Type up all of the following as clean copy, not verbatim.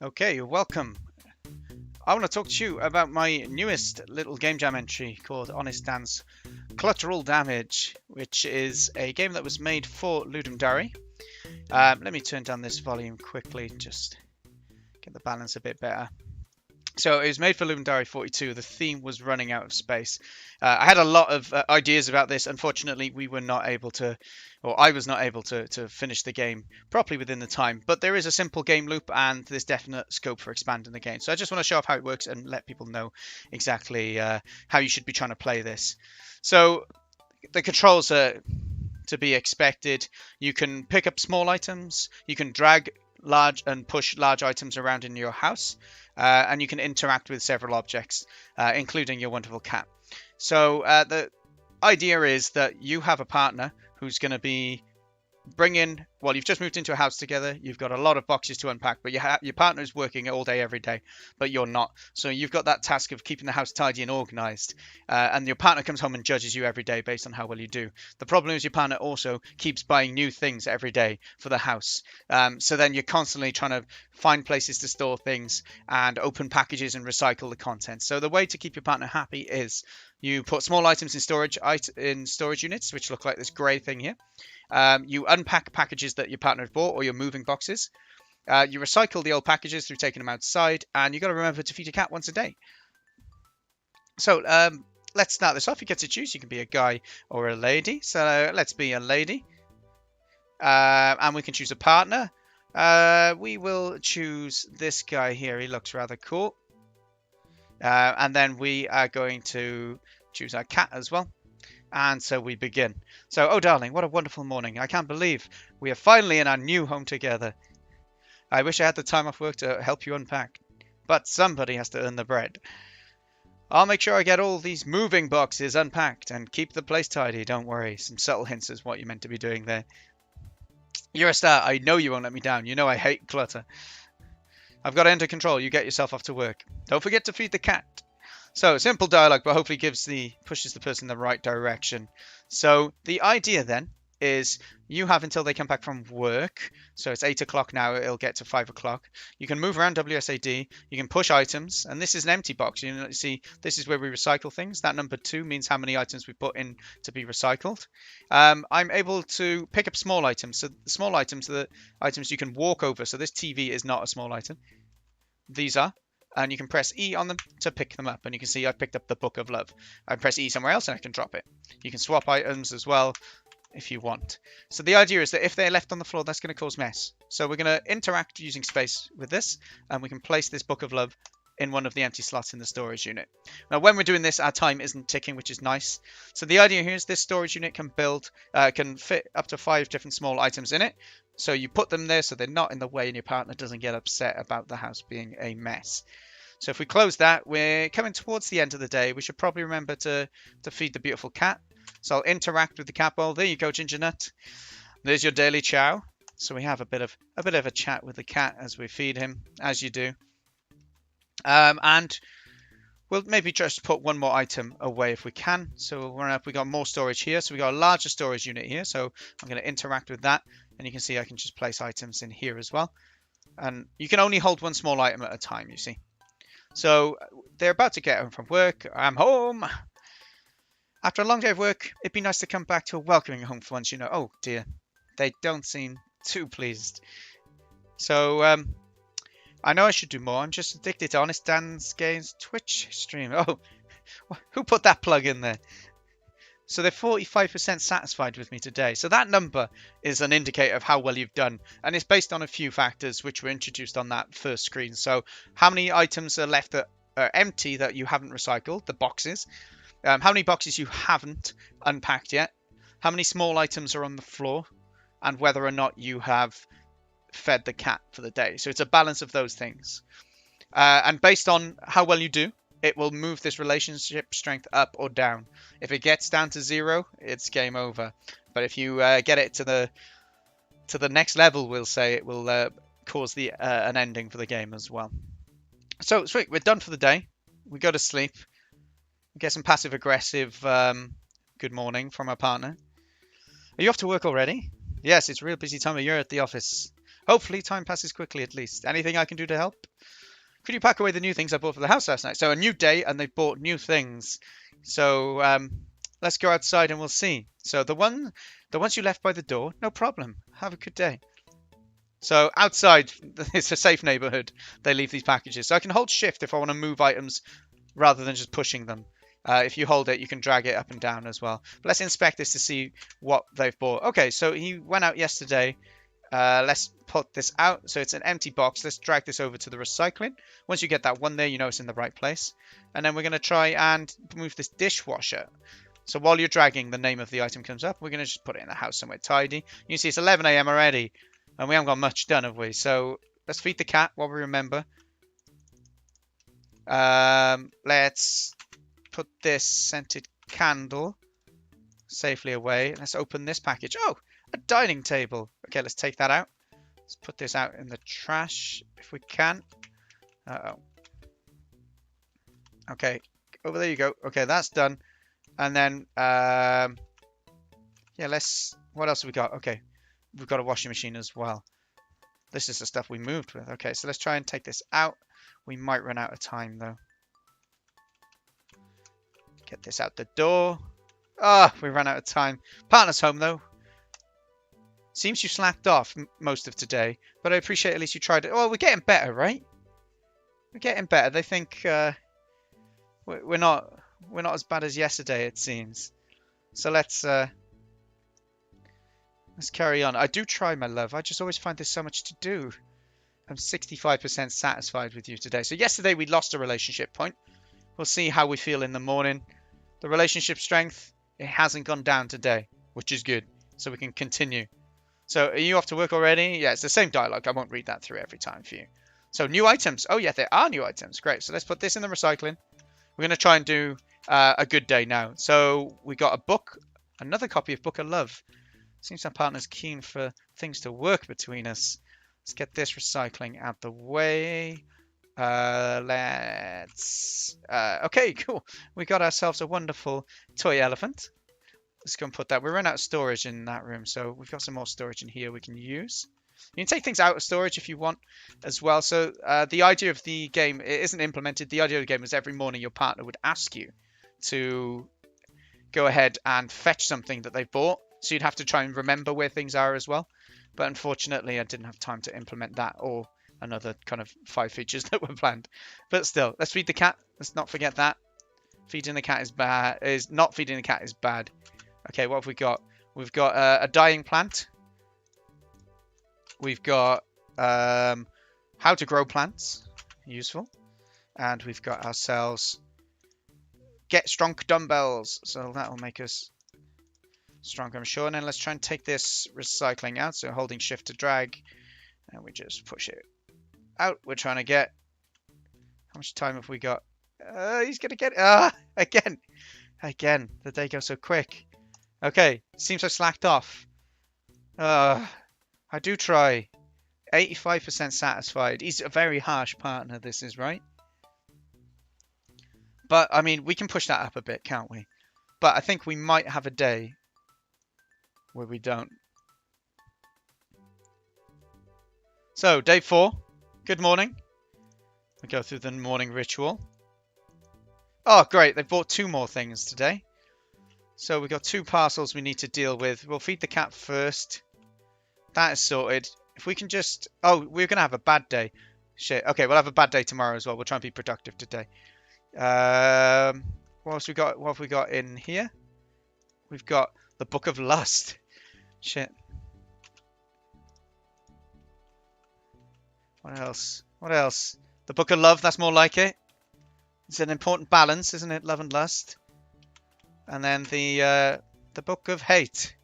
Okay, welcome. I want to talk to you about my newest little game jam entry called Honest Dan's Clutteral Damage, which is a game that was made for Ludum Dare. Let me turn down this volume quickly, just get the balance a bit better. So it was made for Ludum Dare 42. The theme was running out of space. I had a lot of ideas about this. Unfortunately, we were not able to, or I was not able to finish the game properly within the time. But there is a simple game loop, and there's definite scope for expanding the game. So I just want to show off how it works and let people know exactly how you should be trying to play this. So the controls are to be expected. You can pick up small items. You can drag large and push large items around in your house, and you can interact with several objects, including your wonderful cat. So the idea is that you have a partner who's going to be you've just moved into a house together. You've got a lot of boxes to unpack, but your partner is working all day, every day, but you're not. So you've got that task of keeping the house tidy and organized. And your partner comes home and judges you every day based on how well you do. The problem is your partner also keeps buying new things every day for the house. So then you're constantly trying to find places to store things and open packages and recycle the content. So the way to keep your partner happy is you put small items in storage units, which look like this grey thing here. You unpack packages that your partner has bought or your moving boxes. You recycle the old packages through taking them outside, and you've got to remember to feed your cat once a day. So let's start this off. You get to choose. You can be a guy or a lady. So let's be a lady. And we can choose a partner. We will choose this guy here. He looks rather cool. And then we are going to choose our cat as well. And so we begin. So, oh darling, what a wonderful morning. I can't believe we are finally in our new home together. I wish I had the time off work to help you unpack. But somebody has to earn the bread. I'll make sure I get all these moving boxes unpacked and keep the place tidy, don't worry. Some subtle hints is what you're meant to be doing there. You're a star. I know you won't let me down. You know I hate clutter. I've got to enter control. You get yourself off to work. Don't forget to feed the cat. So simple dialogue, but hopefully pushes the person in the right direction. So the idea then is you have until they come back from work. So it's 8 o'clock now. It'll get to 5 o'clock. You can move around WSAD. You can push items. And this is an empty box. You see, this is where we recycle things. That number 2 means how many items we put in to be recycled. I'm able to pick up small items. So the small items are the items you can walk over. So this TV is not a small item. These are. And you can press E on them to pick them up. And you can see I've picked up the Book of Love. I press E somewhere else and I can drop it. You can swap items as well if you want. So the idea is that if they're left on the floor, that's going to cause mess. So we're going to interact using space with this. And we can place this Book of Love in one of the empty slots in the storage unit. Now, when we're doing this, our time isn't ticking, which is nice. So the idea here is this storage unit can fit up to 5 different small items in it. So you put them there so they're not in the way and your partner doesn't get upset about the house being a mess. So if we close that, we're coming towards the end of the day. We should probably remember to feed the beautiful cat. So I'll interact with the cat bowl. There you go, Ginger Nut. There's your daily chow. So we have a bit of a chat with the cat as we feed him, as you do. And we'll maybe just put one more item away if we can. So we got more storage here. So we got a larger storage unit here. So I'm going to interact with that. And you can see I can just place items in here as well. And you can only hold one small item at a time, you see. So they're about to get home from work. I'm home. After a long day of work, it'd be nice to come back to a welcoming home for once, Oh dear, they don't seem too pleased. So I know I should do more. I'm just addicted to Honest Dan's Games Twitch stream. Oh, who put that plug in there? So they're 45% satisfied with me today. So that number is an indicator of how well you've done. And it's based on a few factors which were introduced on that first screen. So how many items are left that are empty that you haven't recycled, the boxes. How many boxes you haven't unpacked yet. How many small items are on the floor. And whether or not you have fed the cat for the day. So it's a balance of those things. And based on how well you do, it will move this relationship strength up or down. If it gets down to 0, it's game over. But if you get it to the next level, we'll say, it will cause an ending for the game as well. So sweet, we're done for the day. We go to sleep. We get some passive aggressive good morning from our partner. Are you off to work already? Yes, it's a real busy time of year at the office. Hopefully time passes quickly at least. Anything I can do to help? Could you pack away the new things I bought for the house last night? So a new day and they bought new things. So let's go outside and we'll see. So the ones you left by the door, no problem. Have a good day. So outside, it's a safe neighborhood. They leave these packages. So I can hold shift if I want to move items rather than just pushing them. If you hold it, you can drag it up and down as well. But let's inspect this to see what they've bought. Okay, so he went out yesterday. Let's put this out. So it's an empty box. Let's drag this over to the recycling. Once you get that one there, you know it's in the right place. And then we're going to try and move this dishwasher. So while you're dragging, the name of the item comes up. We're going to just put it in the house somewhere tidy. You can see it's 11 a.m. already. And we haven't got much done, have we? So let's feed the cat while we remember. Let's put this scented candle safely away. Let's open this package. Oh, a dining table. Okay, let's take that out. Let's put this out in the trash if we can. Uh-oh. Okay, over there you go. Okay, that's done. And then, yeah, what else have we got? Okay, we've got a washing machine as well. This is the stuff we moved with. Okay, so let's try and take this out. We might run out of time, though. Get this out the door. Ah, we ran out of time. Partner's home, though. Seems you slacked off most of today, but I appreciate at least you tried it. Oh, we're getting better, right? We're getting better. They think we're not as bad as yesterday, it seems. So let's carry on. I do try, my love. I just always find there's so much to do. I'm 65% satisfied with you today. So yesterday we lost a relationship point. We'll see how we feel in the morning. The relationship strength, it hasn't gone down today, which is good. So we can continue. So are you off to work already? Yeah, it's the same dialogue. I won't read that through every time for you. So new items. Oh yeah, there are new items. Great. So let's put this in the recycling. We're going to try and do a good day now. So we got a book, another copy of Book of Love. Seems our partner's keen for things to work between us. Let's get this recycling out the way. Okay, cool. We got ourselves a wonderful toy elephant. Let's go and put that. We ran out of storage in that room, so we've got some more storage in here we can use. You can take things out of storage if you want as well. So the idea of the game, it isn't implemented. The idea of the game is every morning your partner would ask you to go ahead and fetch something that they've bought. So you'd have to try and remember where things are as well. But unfortunately, I didn't have time to implement that or another kind of 5 features that were planned. But still, let's feed the cat. Let's not forget that. Feeding the cat is bad. Not feeding the cat is bad. Okay, what have we got? We've got a dying plant. We've got how to grow plants. Useful. And we've got ourselves get strong dumbbells. So that will make us stronger, I'm sure. And then let's try and take this recycling out. So holding shift to drag. And we just push it out. We're trying to get... How much time have we got? He's going to get it. Again. Again. The day goes so quick. Okay. Seems I slacked off. I do try. 85% satisfied. He's a very harsh partner, this is, right? But, I mean, we can push that up a bit, can't we? But I think we might have a day where we don't. So, day 4. Good morning. We go through the morning ritual. Oh, great. They bought 2 more things today. So, we've got 2 parcels we need to deal with. We'll feed the cat first. That is sorted. If we can just... Oh, we're going to have a bad day. Shit. Okay, we'll have a bad day tomorrow as well. We'll try and be productive today. What else we got? What have we got in here? We've got the Book of Lust. Shit. What else? What else? The Book of Love, that's more like it. It's an important balance, isn't it? Love and lust. And then the Book of Hate.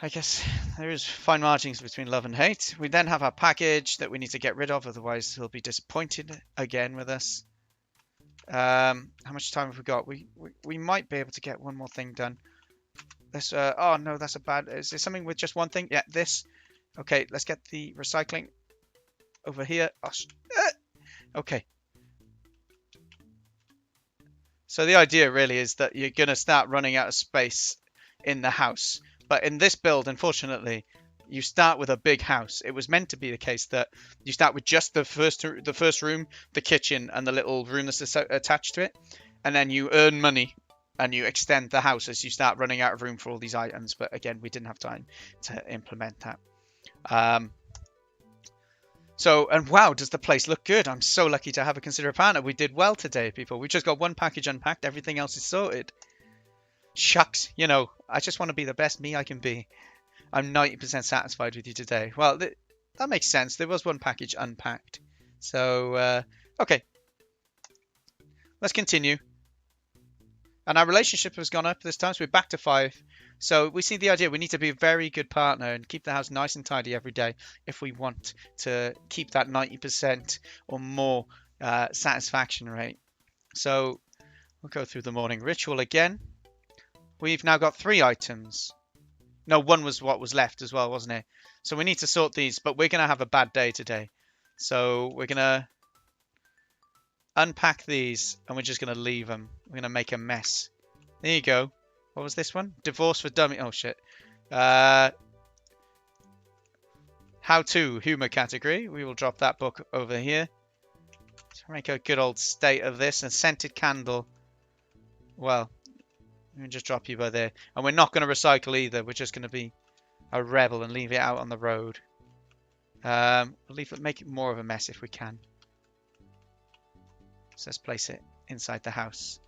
I guess there is fine margins between love and hate. We then have our package that we need to get rid of, otherwise he'll be disappointed again with us. How much time have we got? We might be able to get one more thing done. This, oh no, that's a bad... Is there something with just one thing? Yeah, this. Okay, let's get the recycling over here. Oh, okay. So the idea really is that you're going to start running out of space in the house. But in this build, unfortunately, you start with a big house. It was meant to be the case that you start with just the first room, the kitchen, and the little room that's attached to it, and then you earn money and you extend the house as you start running out of room for all these items. But again, we didn't have time to implement that. And wow, does the place look good? I'm so lucky to have a considerate partner. We did well today, people. We just got one package unpacked. Everything else is sorted. Shucks, you know, I just want to be the best me I can be. I'm 90% satisfied with you today. Well, that makes sense. There was one package unpacked. So, okay. Let's continue. And our relationship has gone up this time, so we're back to 5. So we see the idea. We need to be a very good partner and keep the house nice and tidy every day if we want to keep that 90% or more satisfaction rate. So we'll go through the morning ritual again. We've now got 3 items. No, 1 was what was left as well, wasn't it? So we need to sort these, but we're going to have a bad day today. So we're going to unpack these and we're just going to leave them. We're going to make a mess. There you go. What was this one? Divorce for Dummy. Oh, shit. How to humor category. We will drop that book over here. To make a good old state of this. A scented candle. Well, let me just drop you by there. And we're not going to recycle either. We're just going to be a rebel and leave it out on the road. Make it more of a mess if we can. So let's place it inside the house.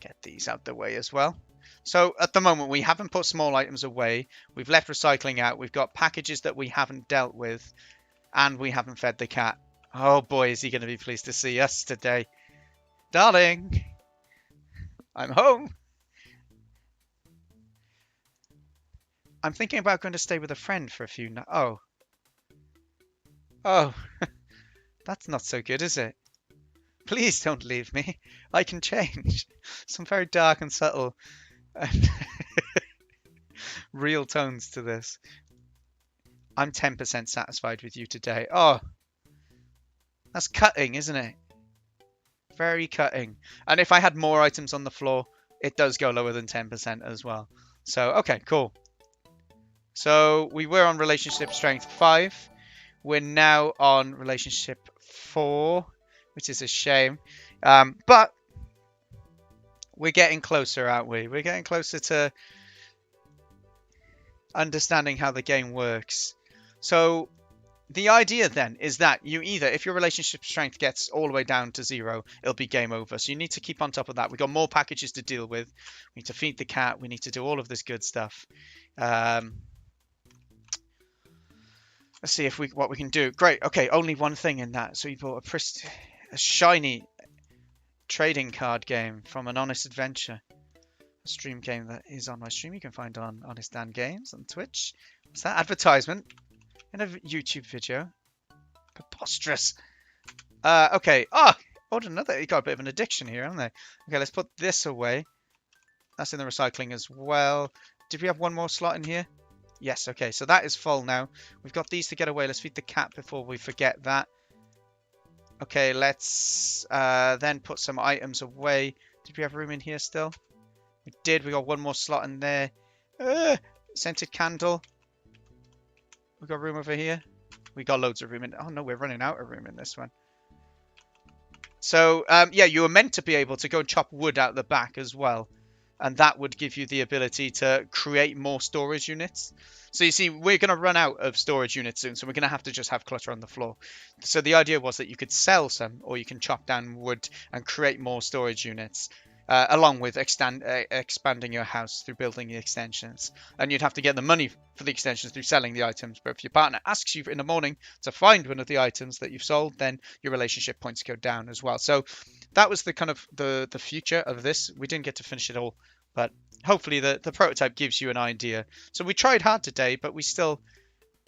Get these out the way as well. So at the moment, we haven't put small items away. We've left recycling out. We've got packages that we haven't dealt with. And we haven't fed the cat. Oh boy, is he going to be pleased to see us today. Darling, I'm home. I'm thinking about going to stay with a friend for a few nights. Oh, that's not so good, is it? Please don't leave me. I can change. Some very dark and subtle and real tones to this. I'm 10% satisfied with you today. Oh, that's cutting, isn't it? Very cutting. And if I had more items on the floor, it does go lower than 10% as well. So, okay, cool. So we were on relationship strength 5. We're now on relationship 4. Which is a shame. But we're getting closer, aren't we? We're getting closer to understanding how the game works. So the idea then is that you either, if your relationship strength gets all the way down to 0, it'll be game over. So you need to keep on top of that. We've got more packages to deal with. We need to feed the cat. We need to do all of this good stuff. Let's see if what we can do. Great. Okay, only one thing in that. So you bought a shiny trading card game from An Honest Adventure. A stream game that is on my stream. You can find on Honest Dan Games on Twitch. What's that? Advertisement in a YouTube video. Preposterous. Okay. Oh, ordered another. You got a bit of an addiction here, haven't they? Okay, let's put this away. That's in the recycling as well. Did we have one more slot in here? Yes. Okay, so that is full now. We've got these to get away. Let's feed the cat before we forget that. Okay, let's then put some items away. Did we have room in here still? We did. We got one more slot in there. Scented candle. We got room over here. We got loads of room in. Oh no, we're running out of room in this one. So yeah, you were meant to be able to go and chop wood out the back as well. And that would give you the ability to create more storage units. So you see, we're going to run out of storage units soon, so we're going to have to just have clutter on the floor. So the idea was that you could sell some, or you can chop down wood and create more storage units, along with expanding your house through building the extensions. And you'd have to get the money for the extensions through selling the items. But if your partner asks you in the morning to find one of the items that you've sold, then your relationship points go down as well. So that was the kind of the future of this. We didn't get to finish it all, but hopefully the prototype gives you an idea. So we tried hard today, but we still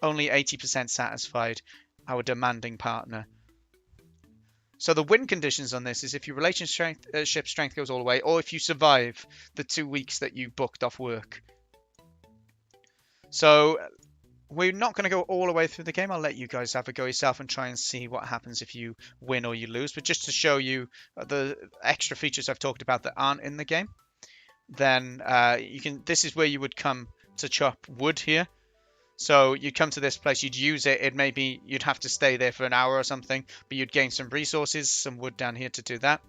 only 80% satisfied our demanding partner. So the win conditions on this is if your relationship strength goes all the way, or if you survive the 2 weeks that you booked off work. So we're not going to go all the way through the game. I'll let you guys have a go yourself and try and see what happens if you win or you lose. But just to show you the extra features I've talked about that aren't in the game, then this is where you would come to chop wood here. So you'd come to this place, you'd use it, you'd have to stay there for an hour or something, but you'd gain some resources, some wood down here to do that.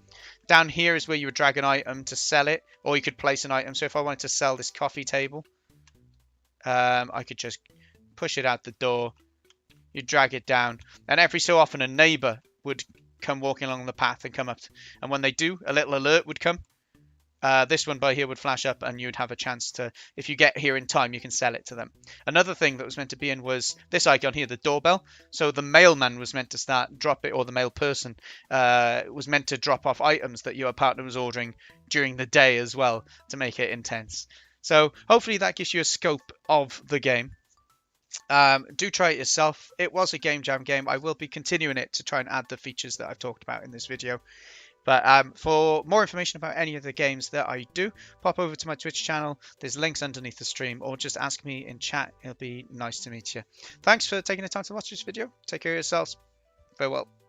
Down here is where you would drag an item to sell it, or you could place an item. So if I wanted to sell this coffee table, I could just push it out the door, you drag it down, and every so often a neighbor would come walking along the path and come up, and when they do, a little alert would come. This one by here would flash up and you'd have a chance to, if you get here in time, you can sell it to them. Another thing that was meant to be in was this icon here, the doorbell. So the mailman was meant to drop it, or the mail person was meant to drop off items that your partner was ordering during the day as well, to make it intense. So hopefully that gives you a scope of the game. Do try it yourself. It was a game jam game. I will be continuing it to try and add the features that I've talked about in this video. But for more information about any of the games that I do, pop over to my Twitch channel. There's links underneath the stream, or just ask me in chat. It'll be nice to meet you. Thanks for taking the time to watch this video. Take care of yourselves. Farewell.